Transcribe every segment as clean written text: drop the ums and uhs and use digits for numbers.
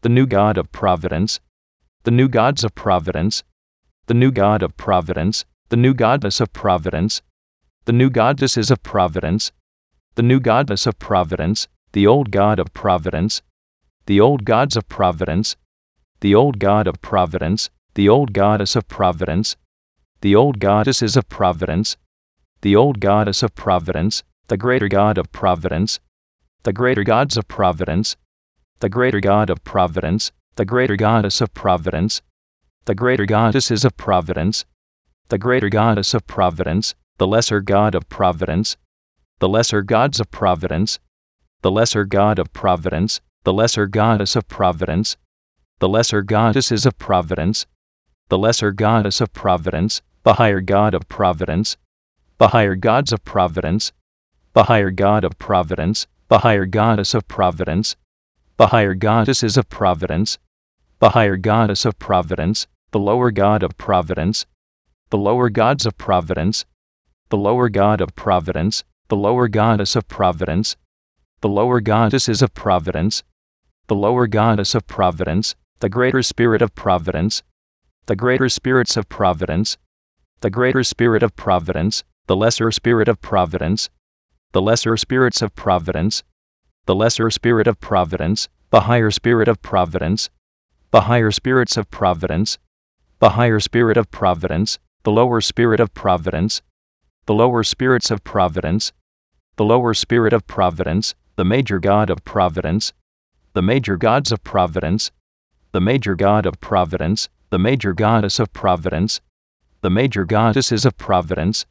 the new God of Providence, the new gods of Providence, the new God of Providence, the new goddess of Providence, the new goddesses of Providence, the new goddess of Providence, the old God of Providence, the old gods of Providence, the old God of Providence, the old goddess of Providence, the old goddesses of Providence, the old goddess of Providence, the greater God of Providence, the greater gods of Providence, the greater God of Providence, the greater goddess of Providence, the greater goddesses of Providence, the greater goddess of Providence, the lesser God of Providence, the lesser gods of Providence, the lesser God of Providence, the lesser goddess of Providence, the lesser goddesses of Providence, the lesser goddess of Providence, the higher God of Providence, the higher gods of Providence, the higher God of Providence, the higher goddess of Providence, the higher goddesses of Providence, the higher goddess of Providence, the lower God of Providence, the lower gods of Providence, the lower God of Providence, the lower goddess of Providence, the lower goddesses of Providence, the lower goddess of Providence, the greater Spirit of Providence, the greater spirits of Providence, the greater Spirit of Providence, the lesser Spirit of Providence, the lesser spirits of Providence, the lesser Spirit of Providence, the higher Spirit of Providence, the higher spirits of Providence, the higher Spirit of Providence, the lower Spirit of Providence, the lower spirits of Providence, the lower Spirit of Providence, the major God of Providence, the major gods of Providence, the major God of Providence, the major goddess of Providence, the major goddesses of Providence,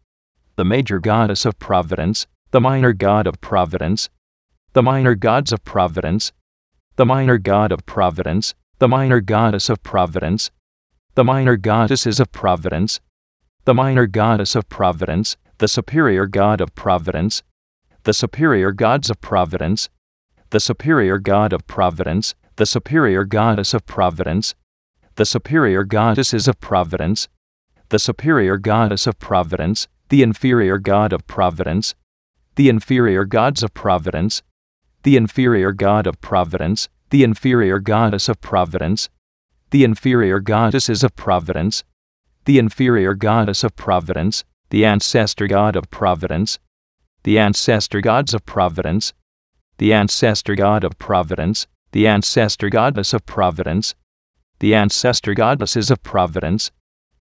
the major goddess of Providence, the minor God of Providence, the minor gods of Providence, the minor God of Providence, the minor goddess of Providence, the minor goddesses of Providence, the minor goddess of Providence, the superior God of Providence, the superior gods of Providence, the superior God of Providence, the superior goddess of Providence, the superior goddesses of Providence, the superior goddess of Providence, the inferior God of Providence, the inferior gods of Providence, the inferior God of Providence, the inferior goddess of Providence, the inferior goddesses of Providence, the inferior goddess of Providence, the ancestor God of Providence, the ancestor gods of Providence, the ancestor God of Providence, the ancestor goddess of Providence, the ancestor goddesses of Providence,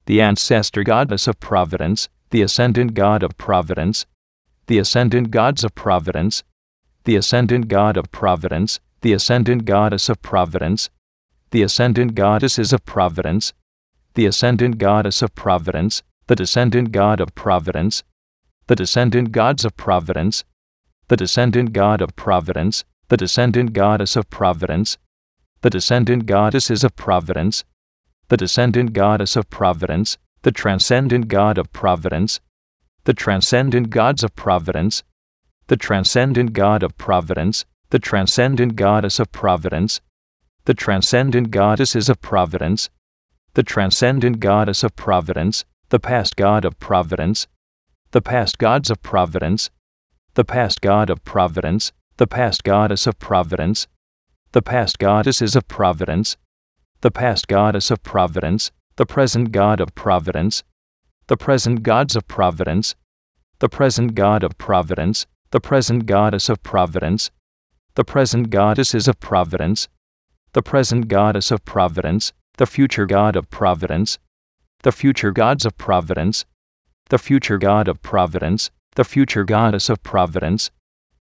the ancestor goddess of Providence, the ascendant God of Providence, the ascendant gods of Providence, the ascendant God of Providence, the ascendant goddess of Providence, the ascendant goddesses of Providence, the ascendant goddess of Providence, the descendant God of Providence, the descendant gods of Providence, the descendant God of Providence, the descendant goddess of Providence, the descendant goddesses of Providence, the descendant goddess of Providence, the transcendent God of Providence, the transcendent gods of Providence, the transcendent God of Providence, the transcendent goddess of Providence, the transcendent goddesses of Providence, the transcendent goddess of Providence, the past God of Providence, the past gods of Providence, the past God of Providence, the past goddess of Providence, the past goddesses of Providence, the past goddess of Providence, the present God of Providence, the present gods of Providence, the present God of Providence, the present goddess of Providence, the present goddesses of Providence, the present goddess of Providence, the future God of Providence, the future gods of Providence, the future God of Providence, the future goddess of Providence,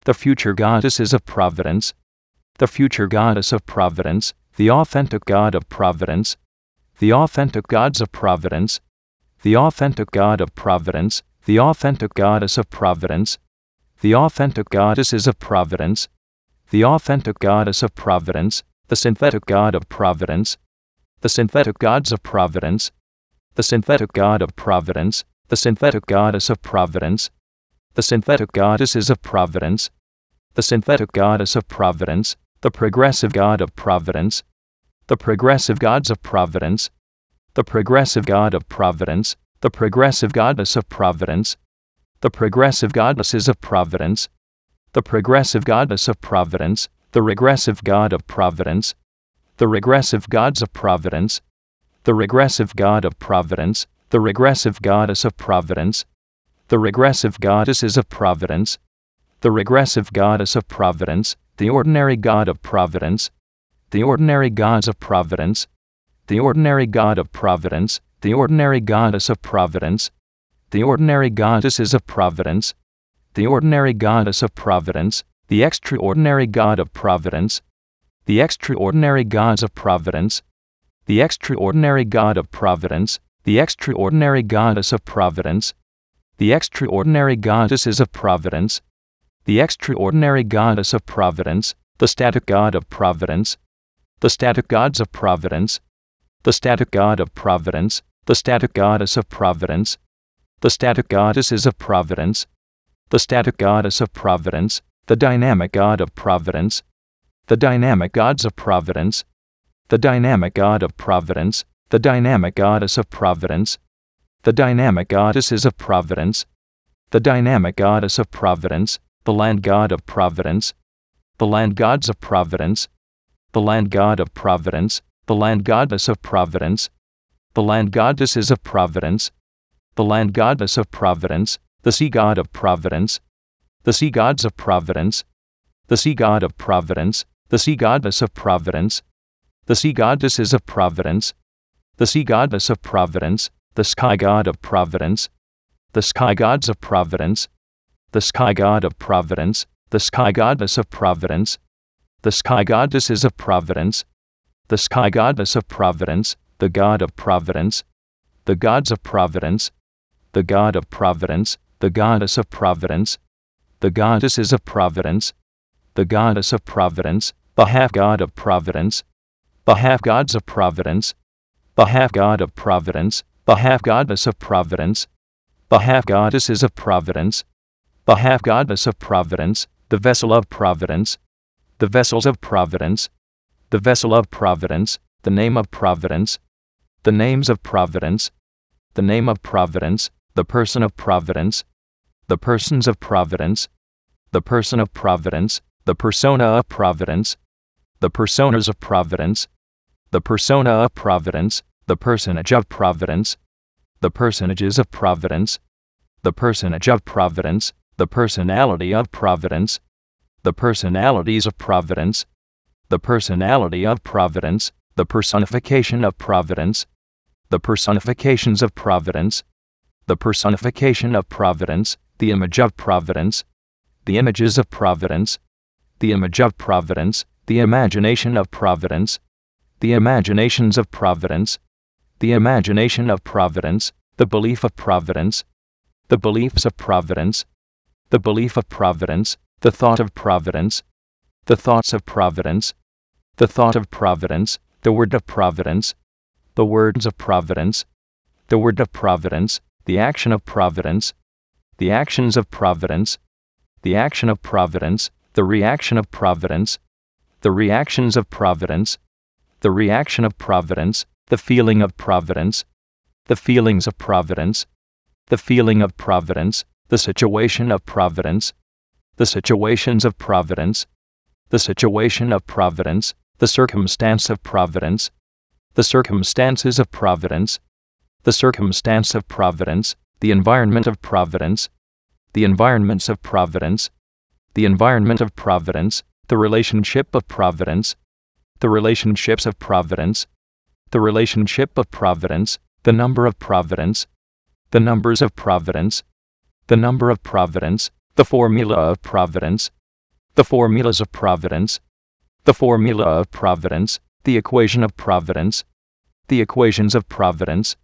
the future goddesses of Providence, the future goddess of Providence, the authentic God of Providence, the authentic gods of Providence, the authentic God of Providence, the authentic goddess of Providence, the authentic goddesses of Providence, the authentic goddess of Providence, the synthetic God of Providence, the synthetic gods of Providence, the synthetic God of Providence, the synthetic goddess of Providence, the synthetic goddesses of Providence, the synthetic goddess of Providence, the progressive God of Providence, the progressive gods of Providence, the progressive God of Providence, the progressive goddess of Providence, the progressive goddesses of Providence, the progressive goddess of Providence, the regressive God of Providence, the regressive gods of Providence, the regressive god of Providence, the regressive goddess of Providence, the regressive goddesses of Providence, the regressive goddess of Providence, the ordinary god of Providence, the ordinary gods of Providence, the ordinary god of Providence, the ordinary goddess of Providence, the ordinary goddesses of Providence, the ordinary goddess of Providence, the extraordinary god of Providence, the extraordinary gods of Providence, the extraordinary god of Providence, the extraordinary goddess of Providence, the extraordinary goddesses of Providence, the extraordinary goddess of Providence, the static god of Providence, the static gods of Providence, the static god of Providence, the static goddess of Providence, the static goddesses of Providence, the static goddess of Providence, the dynamic god of Providence, the dynamic gods of Providence, the dynamic god of Providence, the dynamic goddess of Providence, the dynamic goddesses of Providence, the dynamic goddess of Providence, the land god of Providence, the land gods of Providence, the land god of Providence, the land goddess of Providence, the land goddesses of Providence, the land goddess of Providence, the sea god of Providence, the sea gods of Providence, the sea god of Providence, the sea goddess of Providence, the sea goddesses of Providence, the sea goddess of Providence, the sky god of Providence, the sky gods of Providence, the sky god of Providence, the sky goddess of Providence, the sky goddesses of Providence, the sky goddess of Providence, the god of Providence, the gods of Providence, the god of Providence, the goddess of Providence, the goddesses of Providence, the goddess of Providence, the half god of Providence, the half gods of Providence, the half god of Providence, the half goddess of Providence, the half goddesses of Providence, the half goddess of Providence, the vessel of Providence, the vessels of Providence, the vessel of Providence, the name of Providence, the names of Providence, the name of Providence, the person of Providence, the persons of Providence, the person of Providence, the persona of Providence, the personas of Providence, the persona of Providence, the personage of Providence, the personages of Providence, the personage of Providence, the personality of Providence, the personalities of Providence, the personality of Providence, the personification of Providence, the personifications of Providence, the personification of Providence, the image of Providence, the images of Providence, the image of Providence, the imagination of Providence, the imaginations of Providence, the imagination of Providence, the belief of Providence, the beliefs of Providence, the belief of Providence, the thought of Providence, the thoughts of Providence, the thought of Providence, the word of Providence, the words of Providence, the word of Providence, the action of Providence, the actions of Providence, the action of Providence, the reaction of Providence, the reactions of Providence, the reaction of Providence, the feeling of Providence, the feelings of Providence, the feeling of Providence, the situation of Providence, the situations of Providence, the situation of Providence, the circumstance of Providence, the circumstances of Providence, the circumstance of Providence, the environment of Providence, the environments of Providence, the environment of Providence, the relationship of Providence, the relationships of Providence, the relationship of Providence, the number of Providence, the numbers of Providence, the number of Providence, the formula of Providence, the formulas of Providence, the formula of Providence, the equation of Providence, the equations of Providence,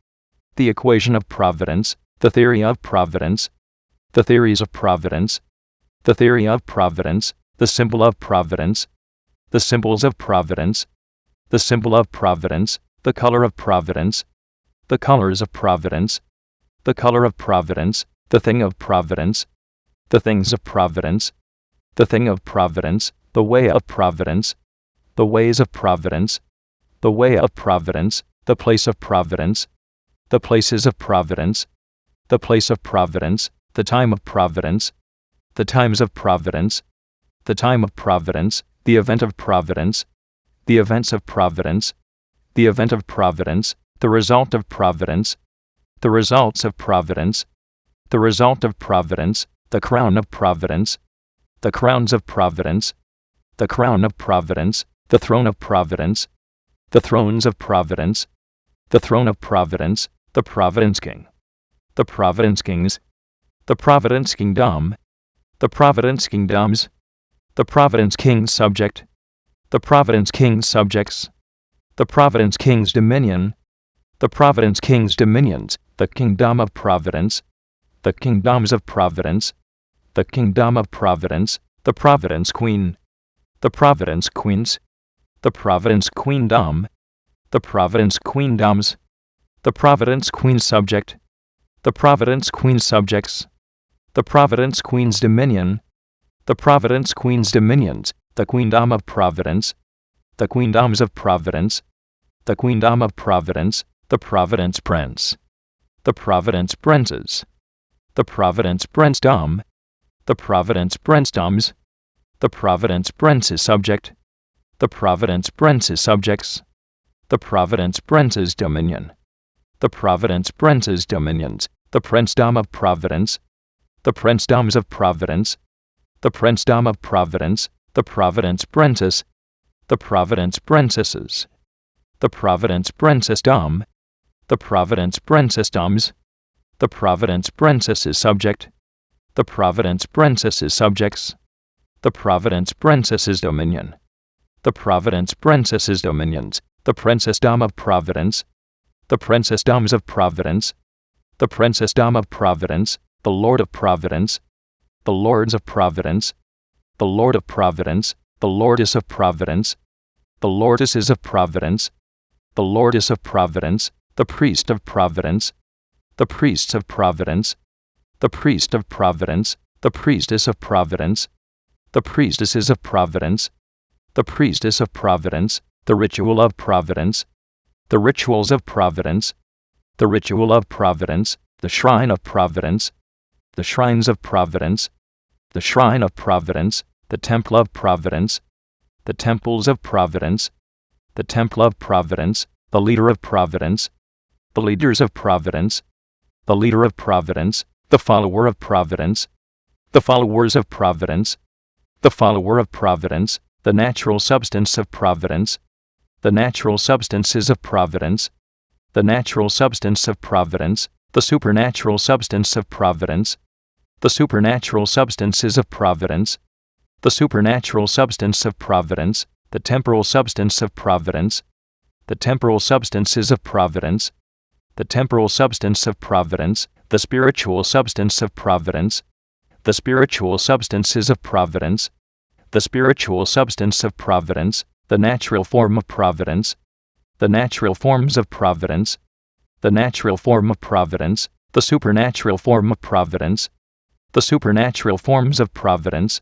the equation of Providence, the theory of Providence, the theories of Providence, the theory of Providence, the symbol of Providence, the symbols of Providence, the symbol of Providence, the color of Providence, the colors of Providence, the color of Providence, the thing of Providence, the things of Providence, the thing of Providence, the way of Providence, the ways of Providence, the way of Providence, the place of Providence, the places of Providence, the place of Providence, the time of Providence, the times of Providence, the time of Providence, the event of Providence, the events of Providence, the event of Providence, the result of Providence, the results of Providence, the result of Providence, the crown of Providence, the crowns of Providence, the crown of Providence, the throne of Providence, the thrones of Providence, the throne of Providence, the Providence King, the Providence Kings, the Providence Kingdom, the Providence Kingdoms, the Providence King's subject, the Providence King's subjects, the Providence King's dominion, the Providence King's dominions, the Kingdom of Providence, the Kingdoms of Providence, the Kingdom of Providence, the Providence Queen, the Providence Queens, the Providence Queendom, the Providence Queendoms, the Providence Queen subject, the Providence Queen subjects, the Providence Queen's dominion, the Providence Queen's dominions, the Queendom of Providence, the Queendoms of Providence, the Queendom of Providence, the Providence Prince, the Providence Princes, the Providence Princedom, the Providence Princedoms, the Providence Prince's subject, the Providence Prince's subjects, the Providence Prince's dominion, the Providence Prince's dominions, the Princedom of Providence, the Princedoms of Providence, the Princedom of Providence, the Providence Princess, the Providence Princesses, the Providence Princessdom, the Providence Princessdoms, the Providence Princess's subject, the Providence Princess's subjects, the Providence Princess's dominion, the Providence Princess's dominions, the Princessdom of Providence, the Princessdoms of Providence, the Princessdom of Providence, the Lord of Providence, the Lords of Providence, the Lord of Providence, the Lordess of Providence, the Lordesses of Providence, the Lordess of Providence, the Priest of Providence, the Priests of Providence, the Priest of Providence, the Priestess of Providence, the Priestesses of Providence, the Priestess of Providence, the Ritual of Providence, the Rituals of Providence, the Ritual of Providence, the Shrine of Providence, the Shrines of Providence, the Shrine of Providence, the Temple of Providence, the Temples of Providence, the Temple of Providence, the Leader of Providence, the Leaders of Providence, the Leader of Providence, the Follower of Providence, the Followers of Providence, the Follower of Providence, the Natural Substance of Providence, the Natural Substances of Providence, the Natural Substance of Providence, the Supernatural Substance of Providence, the Supernatural Substances of Providence, the Supernatural Substance of Providence, the Temporal Substance of Providence, the Temporal Substances of Providence, the Temporal Substance of Providence, the Spiritual Substance of Providence, the Spiritual Substances of Providence, the Spiritual Substance of Providence, the Natural Form of Providence, the Natural Forms of Providence, the Natural Form of Providence, the Supernatural Form of Providence, the Supernatural Forms of Providence,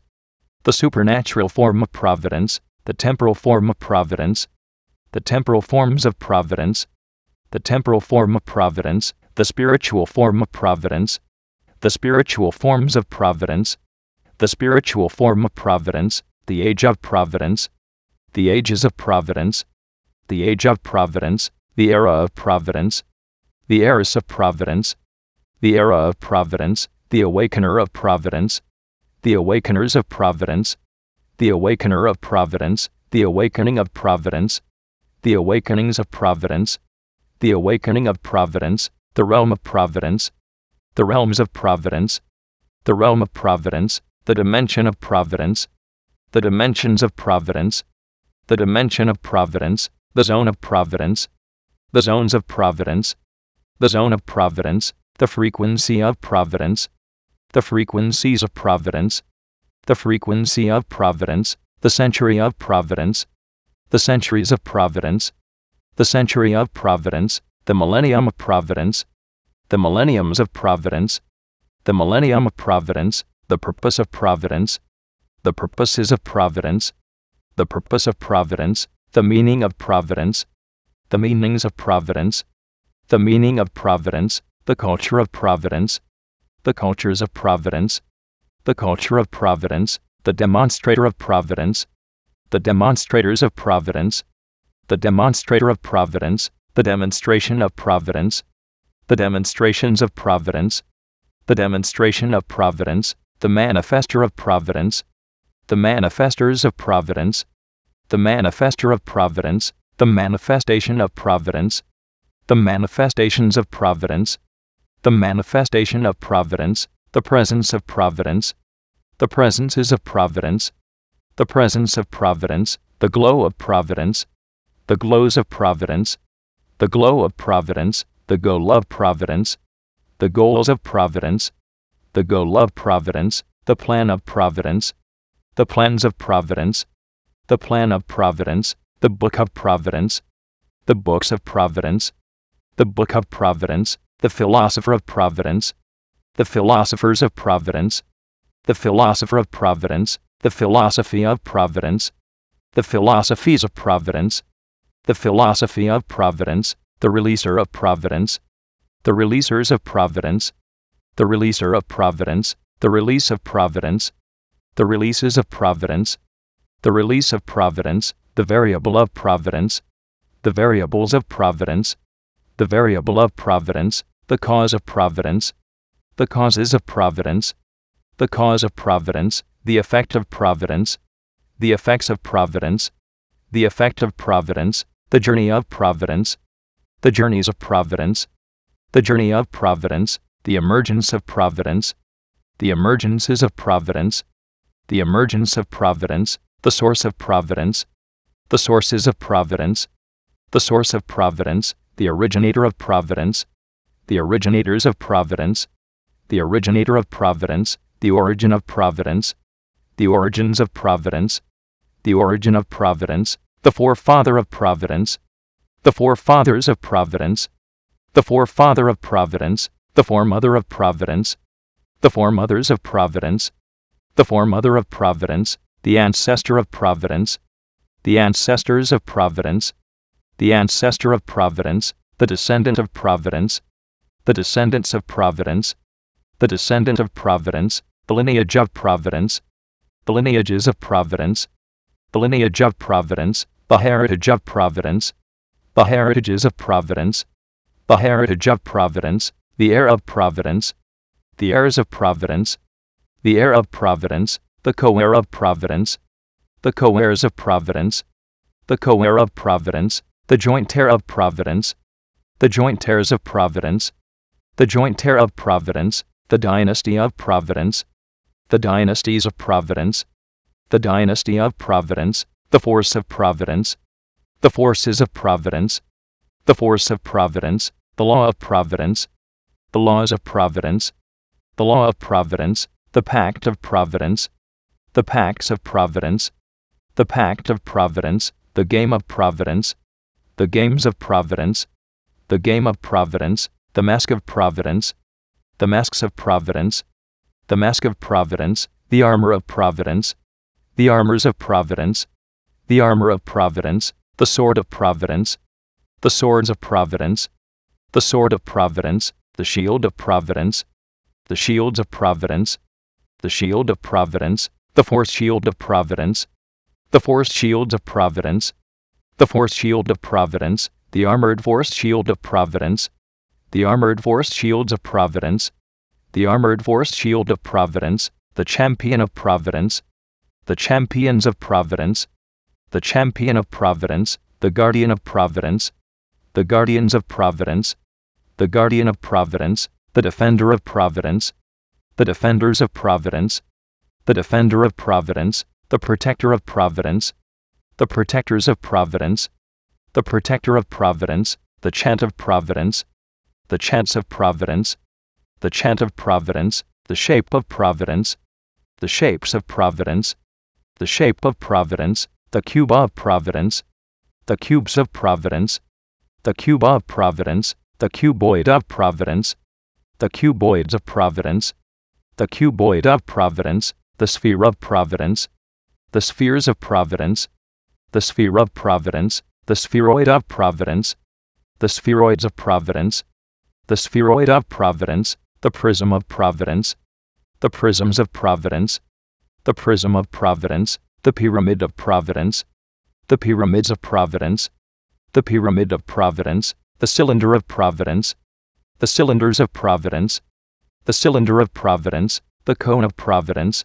the Supernatural Form of Providence, the Temporal Form of Providence, the Temporal Forms of Providence, the Temporal Form of Providence, the Spiritual Form of Providence, the Spiritual Forms of Providence, the Spiritual Form of Providence, the Age of Providence, the Ages of Providence, the Age of Providence, the Era of Providence, the Heiress of Providence, the Era of Providence, the Awakener of Providence, the Awakeners of Providence, the Awakener of Providence, the Awakening of Providence, the Awakenings of Providence, the Awakening of Providence, the Realm of Providence, the Realms of Providence, the Realm of Providence, the Dimension of Providence, the Dimensions of Providence, the Dimension of Providence, the Zone of Providence, the Zones of Providence, the Zone of Providence, the Frequency of Providence, the Frequencies of Providence, the Frequency of Providence, the Century of Providence, the Centuries of Providence, the Century of Providence, the Millennium of Providence, the Millenniums of Providence, the Millennium of Providence, the Purpose of Providence, the Purposes of Providence, the Purpose of Providence, the Meaning of Providence, the Meanings of Providence, the Meaning of Providence, the Culture of Providence, the Cultures of Providence, the Culture of Providence, the Demonstrator of Providence, the Demonstrators of Providence, the demonstrator of providence, the demonstration of providence, the demonstrations of providence, the demonstration of providence, the manifester of providence, the manifestors of providence, the manifester of providence, the manifestation of providence, the manifestations of providence, the manifestation of providence, the presence of providence, the presences of providence, the presence of providence, the glow of providence, the glows of providence, the glow of providence, the goal of providence, the goals of providence, the goal of providence, the plan of providence, the plans of providence, the plan of providence, the book of providence, the books of providence, the book of providence, the philosopher of providence, the philosophers of providence, the philosopher of providence, the philosophy of providence, the philosophies of providence, the philosophy of providence, the releaser of providence, the releasers of providence, the releaser of providence, the release of providence, the releases of providence, the release of providence, the variable of providence, the variables of providence, the variable of providence, the cause of providence, the causes of providence, the cause of providence, the effect of providence, the effects of providence, the effect of providence, the journey of providence, the journeys of providence, the journey of providence, the emergence of providence, the emergences of providence, the emergence of providence, the source of providence, the sources of providence, the source of providence, the originator of providence, the originators of providence, the originator of providence, the origin of providence, the origins of providence, the origin of providence, the forefather of providence, the forefathers of providence, the forefather of providence, the foremother of providence, the foremothers of providence, the foremother of providence, the ancestor of providence, the ancestors of providence, the ancestor of providence, the descendant of providence, the descendants of providence, the descendant of providence, the lineage of providence, the lineages of providence, the lineage of providence, the heritage of providence, the heritages of providence, the heritage of providence, the heir of providence, the heirs of providence, the heir of providence, the co-heir of providence, the co-heirs of providence, the co-heir of providence, the joint heir of providence, the joint heirs of providence, the joint heir of providence, the dynasty of providence, the dynasties of providence, the dynasty of providence, the force of providence, the forces of providence, the force of providence, the law of providence, the laws of providence, the law of providence, the pact of providence, the pacts of providence, the pact of providence, the game of providence, the games of providence, the game of providence, the mask of providence, the masks of providence, the mask of providence, the armor of providence, the armors of providence, the armor of providence, the sword of providence, the swords of providence, the sword of providence, the shield of providence, the shields of providence, the shield of providence, the force shield of providence, the force shields of providence, the force shield of providence, the armored force shield of providence, the armored force shields of providence, the armored force shield of providence, the champion of providence, the champions of providence, the champion of providence, the guardian of providence, the guardians of providence, the guardian of providence, the defender of providence, the defenders of providence, the defender of providence, the protector of providence, the protectors of providence, the protector of providence, the chant of providence, the chants of providence, the chant of providence, the shape of providence, the shapes of providence, the shape of providence, the cube of providence, the cubes of providence, the cube of providence, the cuboid of providence, the cuboids of providence, the cuboid of providence, the sphere of providence, the spheres of providence, the sphere of providence, the spheroid of providence, the spheroids of providence, the spheroid of providence, the prism of providence, the prisms of providence, the prism of providence, the pyramid of providence, the pyramids of providence, the pyramid of Providence, the cylinder of Providence, the cylinders of Providence, the cylinder of Providence, the cone of Providence,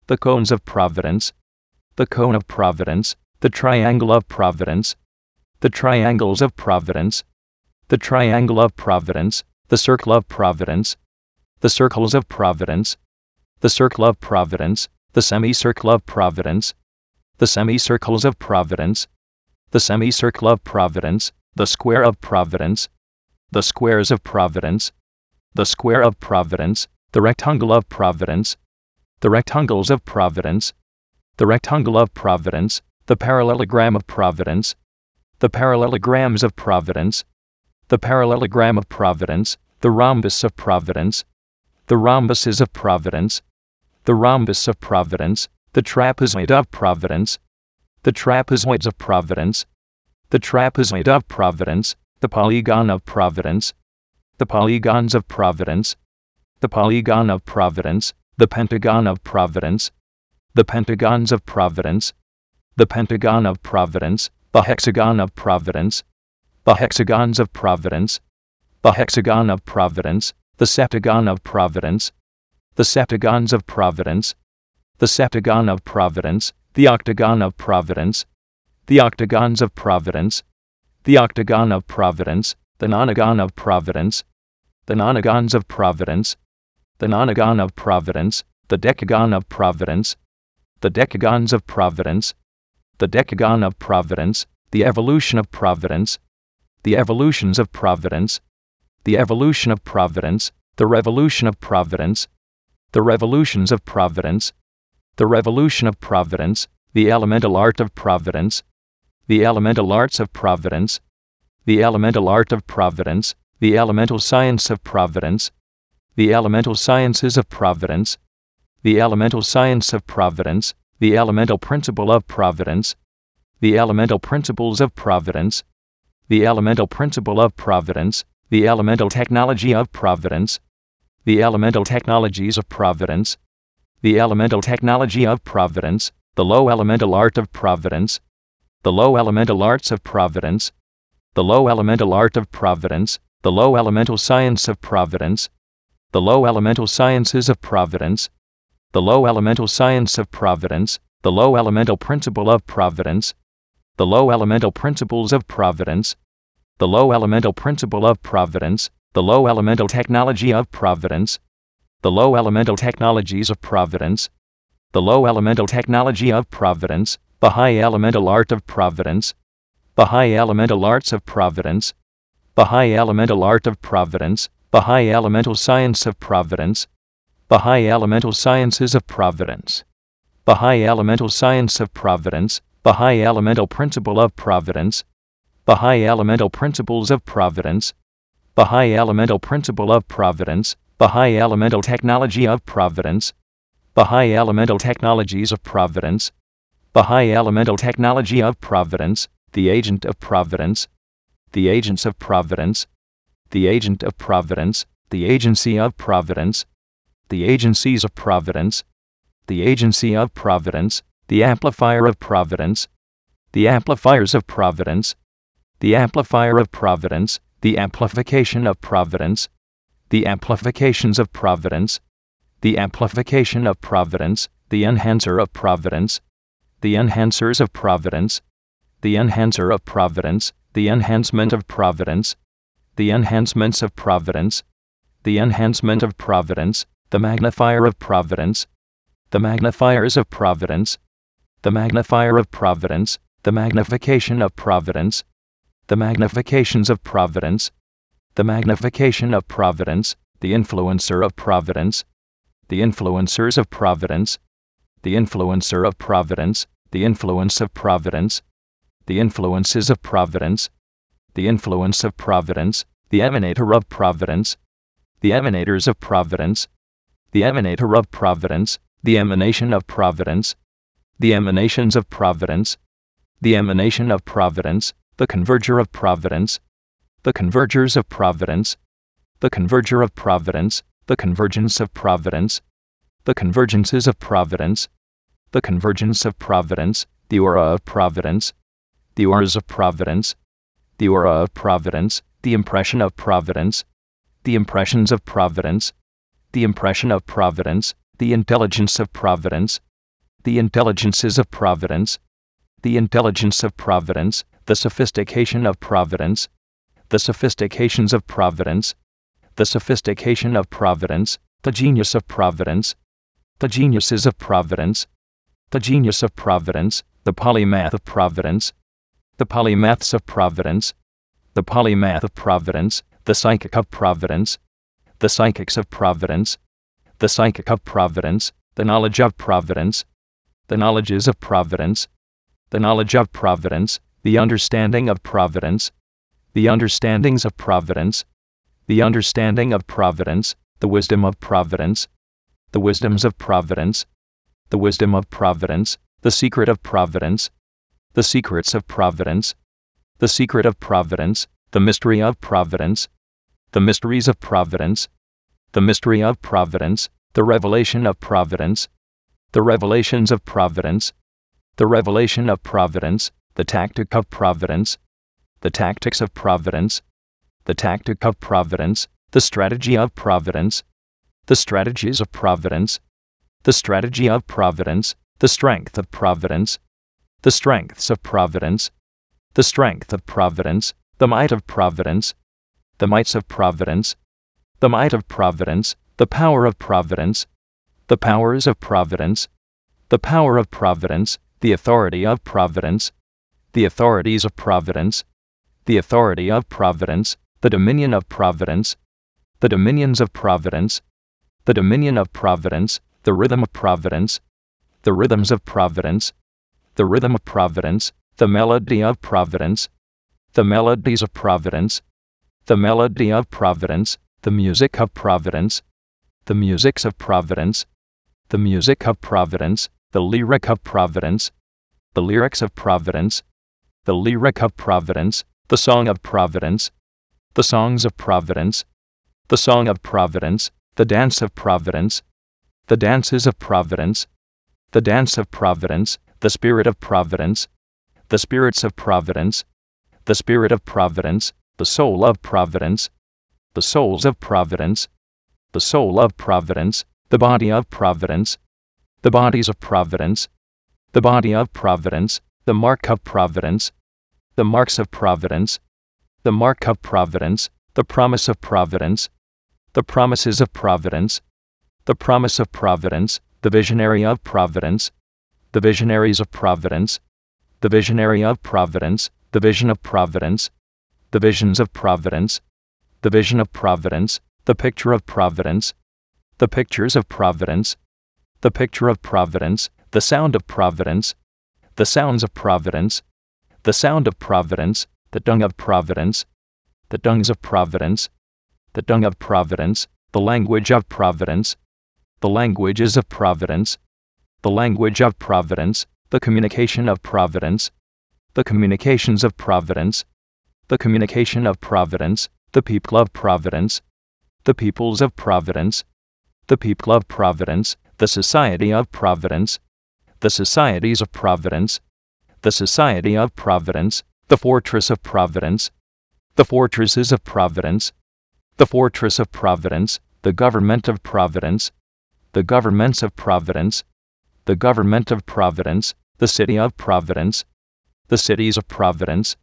the cones of Providence, the cone of Providence, the triangle of Providence, the triangles of Providence, the triangle of Providence, the circle of Providence, the circles of Providence, the circle of Providence, the semicircle of Providence, the semicircles of Providence, the semicircle of Providence, the square of Providence, the squares of Providence, the square of Providence, the rectangle of Providence, the rectangles of Providence, the rectangle of Providence, the parallelogram of Providence, the parallelograms of Providence, the parallelogram of Providence, the rhombus of Providence, the rhombuses of Providence, the rhombus of Providence, the trapezoid of Providence, the trapezoids of Providence, the trapezoid of Providence, the polygon of Providence, the polygons of Providence, the polygon of Providence, the pentagon of Providence, the pentagons of Providence, the pentagon of Providence, the hexagon of Providence, the hexagons of Providence, the hexagon of Providence, the septagon of Providence, the septagons of Providence, the septagon of Providence, the octagon of Providence, the octagons of Providence, the octagon of Providence, the nonagon of Providence, the nonagons of Providence, the nonagon of Providence, the decagon of Providence, the decagons of Providence, the decagon of Providence, the evolution of Providence, the evolutions of Providence, the evolution of Providence, the revolution of Providence, the revolutions of Providence, the revolution of Providence, the elemental art of Providence, the elemental arts of Providence, the elemental art of Providence, the elemental science of Providence, the elemental sciences of Providence, the elemental science of Providence, the elemental principle of Providence, the elemental principles of Providence, the elemental principle of Providence, the elemental technology of Providence, the elemental technologies of Providence, the elemental technology of Providence, the low elemental art of Providence, the low elemental arts of Providence, the low elemental art of Providence, the low elemental science of Providence, the low elemental sciences of Providence, the low elemental science of Providence, the low elemental principle of Providence, the low elemental principles of Providence, the low elemental principle of Providence, the low elemental technology of Providence, the low elemental technologies of Providence, the low elemental technology of Providence, the high elemental art of Providence, the high elemental arts of Providence, the high elemental art of Providence, the high elemental science of Providence, the high elemental sciences of Providence, the high elemental science of Providence, the high elemental principle of Providence, the high elemental principles of Providence, the high elemental principle of Providence, the high elemental technology of Providence, the high elemental technologies of Providence, the high elemental technology of Providence, the agent of Providence, the agents of Providence, the agent of Providence, the agency of Providence, the agencies of Providence, the agency of Providence, the amplifier of Providence, the amplifiers of Providence, the amplifier of Providence, the amplification of Providence, the amplifications of Providence, the amplification of Providence, the enhancer of Providence, the enhancers of Providence, the enhancer of Providence, the enhancement of Providence, the enhancements of Providence, the enhancement of Providence, the magnifier of Providence, the magnifiers of Providence, the magnifier of Providence, the magnification of Providence, the magnifications of Providence, the magnification of Providence, the influencer of Providence, the influencers of Providence, the influencer of Providence, the influence of Providence, the influences of Providence, the influence of Providence, the emanator of Providence, the emanators of Providence, the emanator of Providence, the emanation of Providence, the emanations of Providence, the emanation of Providence, the converger of Providence, the convergers of Providence, the converger of Providence, the convergence of Providence, the convergences of Providence, the convergence of Providence, the aura of Providence, the auras of Providence, the aura of Providence, the impression of Providence, the impressions of Providence, the impression of Providence, the intelligence of Providence, the intelligences of Providence, the intelligence of Providence, the sophistication of Providence, the sophistications of Providence, the sophistication of Providence, the genius of Providence, the geniuses of Providence, the genius of Providence, the polymath of Providence, the polymaths of Providence, the polymath of Providence, the psychic of Providence, the psychics of Providence, the psychic of Providence, the knowledge of Providence, the knowledges of Providence, the knowledge of Providence, the understanding of Providence, the understandings of Providence, the understanding of Providence, the wisdom of Providence, the wisdoms of Providence, the wisdom of Providence, the secret of Providence, the secrets of Providence, the secret of Providence, the mystery of Providence, the mysteries of Providence, the mystery of Providence, the revelation of Providence, the revelations of Providence, the revelation of Providence, the tactic of Providence, the tactics of Providence, the tactic of Providence, the strategy of Providence, the strategies of Providence, the strategy of Providence, the strength of Providence, the strengths of Providence, the strength of Providence, the might of Providence, the mights of Providence, the might of Providence, the power of Providence, the powers of Providence, the power of Providence, the authority of Providence, the authorities of Providence, the authority of Providence, the dominion of Providence, the dominions of Providence, the dominion of Providence, the rhythm of Providence, the rhythms of Providence, the rhythm of Providence, the melody of Providence, the melodies of Providence, the melody of Providence, the music of Providence, the musics of Providence, the music of Providence, the lyric of Providence, the lyrics of Providence, the lyric of Providence, the song of Providence, the songs of Providence, the song of Providence, the dance of Providence, the dances of Providence, the dance of Providence, the spirit of Providence, the spirits of Providence, the spirit of Providence, the soul of Providence, the souls of Providence, the soul of Providence, the body of Providence, the bodies of Providence, the body of Providence, the mark of Providence, the marks of Providence, the mark of Providence, the promise of Providence, the promises of Providence, the promise of Providence, the visionary of Providence, the visionaries of Providence, the visionary of Providence, the vision of Providence, the visions of Providence, the vision of Providence, the picture of Providence, the pictures of Providence, the picture of Providence, the sound of Providence, the sounds of Providence, the sound of Providence, the dung of Providence, the dungs of Providence, the dung of Providence, the language of Providence, the languages of Providence, the language of Providence, the communication of Providence, the communications of Providence, the communication of Providence, the people of Providence, the peoples of Providence, the people of Providence, the society of Providence, the societies of Providence, the society of Providence, the fortress of Providence, the fortresses of Providence, the fortress of Providence, the government of Providence, the governments of Providence, the government of Providence, the city of Providence, the cities of Providence,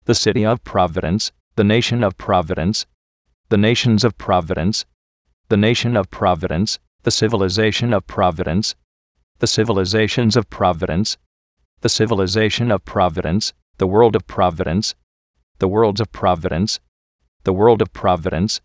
the city of Providence, the nation of Providence, the nations of Providence, the nation of Providence, the civilization of Providence, the civilizations of Providence, the civilization of Providence, the world of Providence, the worlds of Providence, the world of Providence,